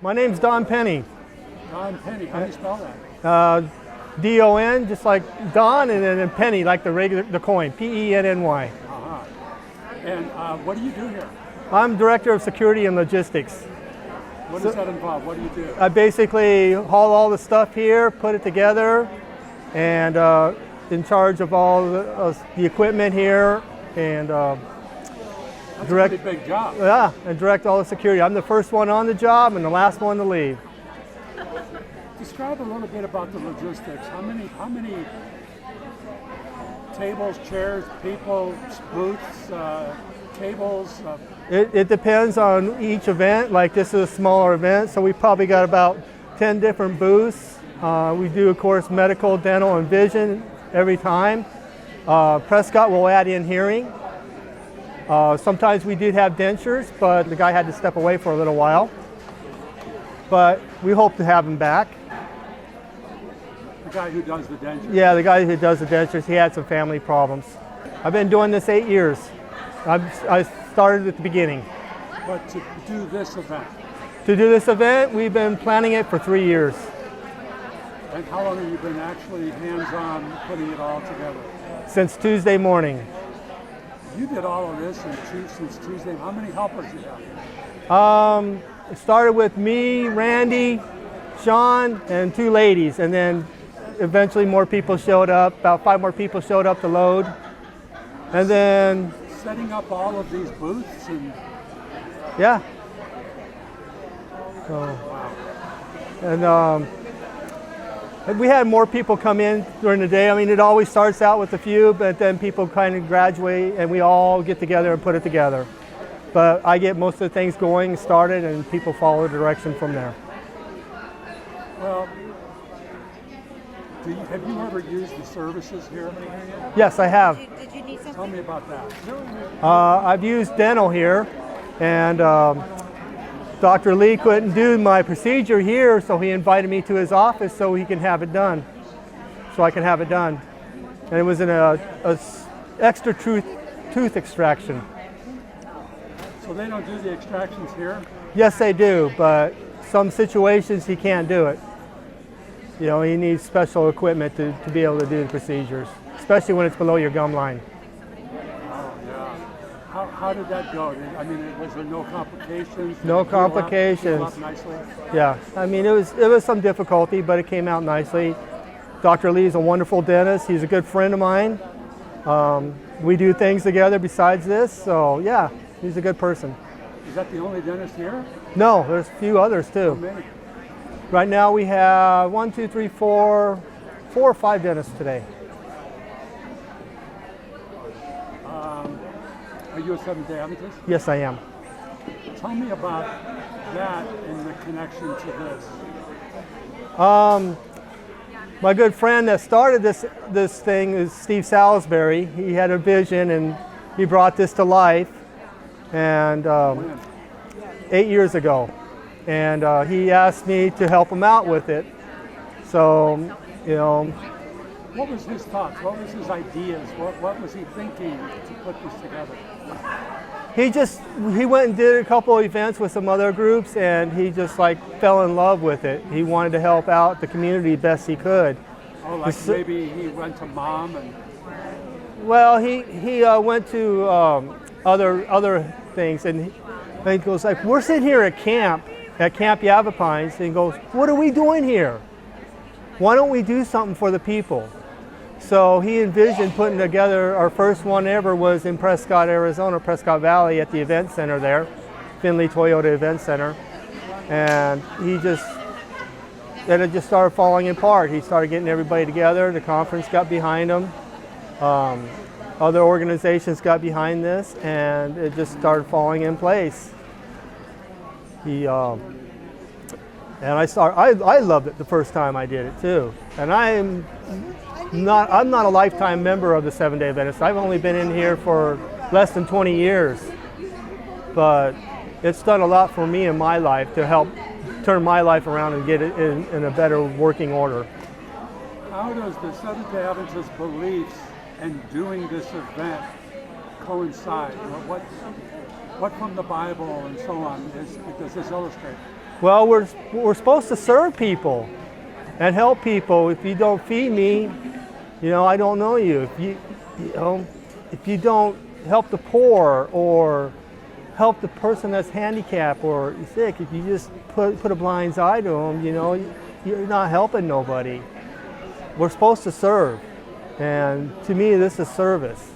My name's Don Penny. Don Penny, how do you spell that? D-O-N, just like Don, and then Penny, like the coin, P-E-N-N-Y. Uh-huh. And what do you do here? I'm Director of Security and Logistics. What does that involve? What do you do? I basically haul all the stuff here, put it together, and in charge of all the equipment here, and That's direct. a pretty big job. Yeah, and direct all the security. I'm the first one on the job and the last one to leave. Describe a little bit about the logistics. How many tables, chairs, people, booths, tables? It depends on each event. Like this is a smaller event, so we probably got about 10 different booths. We do, of course, medical, dental, and vision every time. Prescott will add in hearing. Sometimes we did have dentures, but the guy had to step away for a little while. But we hope to have him back. The guy who does the dentures? Yeah, the guy who does the dentures, he had some family problems. I've been doing this 8 years. I started at the beginning. But to do this event? To do this event, we've been planning it for 3 years. And how long have you been actually hands-on putting it all together? Since Tuesday morning. You did all of this since Tuesday. How many helpers do you have? It started with me, Randy, Sean, and 2 ladies, and then eventually more people showed up. About 5 more people showed up to load. And then setting up all of these booths and yeah. So, wow. And we had more people come in during the day. I mean, it always starts out with a few, but then people kind of graduate and we all get together and put it together. But I get most of the things going, started, and people follow the direction from there. Well, have you ever used the services here? Yes, I have. Did you need something? Tell me about that. I've used dental here, and Dr. Lee couldn't do my procedure here, so he invited me to his office so he can have it done, so I can have it done. And it was an extra tooth extraction. So they don't do the extractions here? Yes, they do, but some situations he can't do it. You know, he needs special equipment to be able to do the procedures, especially when it's below your gum line. Oh, yeah. How did that go? I mean, was there no complications? No complications. Heal up nicely? Yeah, I mean, it was some difficulty, but it came out nicely. Dr. Lee's a wonderful dentist. He's a good friend of mine. We do things together besides this, so yeah, he's a good person. Is that the only dentist here? No, there's a few others too. How many? Right now we have 4 or 5 dentists today. Are you a Seventh-day Adventist? Yes, I am. Tell me about that and the connection to this. My good friend that started this thing is Steve Salisbury. He had a vision and he brought this to life, and 8 years ago. And he asked me to help him out with it. So, you know. What was his thoughts? What was his ideas? What was he thinking to put this together? He went and did a couple of events with some other groups, and he just like fell in love with it. He wanted to help out the community best he could. Oh, like maybe he went to Mom and. Well, he went to other things, and he goes like, we're sitting here at Camp Yavapines, and he goes, what are we doing here? Why don't we do something for the people? So he envisioned putting together, our first one ever was in Prescott, Arizona, Prescott Valley at the event center there, Finley Toyota Event Center. And it just started falling apart. He started getting everybody together, the conference got behind him, other organizations got behind this, and it just started falling in place. I loved it the first time I did it too. And I'm not a lifetime member of the Seventh-day Adventists. I've only been in here for less than 20 years. But it's done a lot for me in my life to help turn my life around and get it in a better working order. How does the Seventh-day Adventist beliefs and doing this event coincide? What from the Bible and so on does this illustrate? Well, we're supposed to serve people and help people. If you don't feed me, I don't know you. If you don't help the poor or help the person that's handicapped or sick, if you just put a blind eye to them, you're not helping nobody. We're supposed to serve, and to me, this is service.